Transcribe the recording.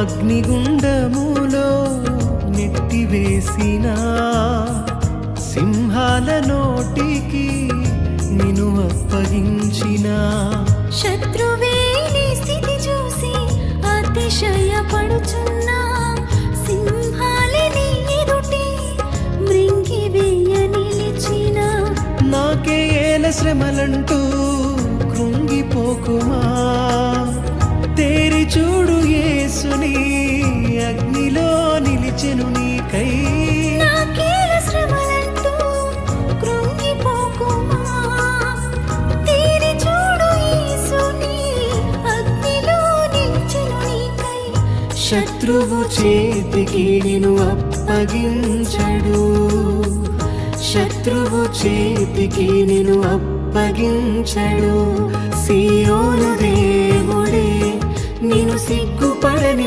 అగ్నిగుండములో నెట్టివేసిన సింహాల నోటికి నిన్ను అప్పగించిన శత్రువే నీ స్థితి చూసి అతిశయపడుచున్నా సింహాలని ఎదుటి మృంగివేయ నిలిచిన నాకే ఏల శ్రమలంటూ కృంగిపోకుమా తేరి చూడు యేసుని అగ్నిలో నిలిచెను నీకై నాకేల శ్రమలంటూ కృంగిపోకుమా తేరి చూడు యేసుని అగ్నిలో నిలిచెను నీకై శత్రువు చేతికి నిన్ను అప్పగించడు శత్రువు చేతికి నిన్ను అప్పగించడు సియోను దేవుడే నిన్ను సిగ్గుపడని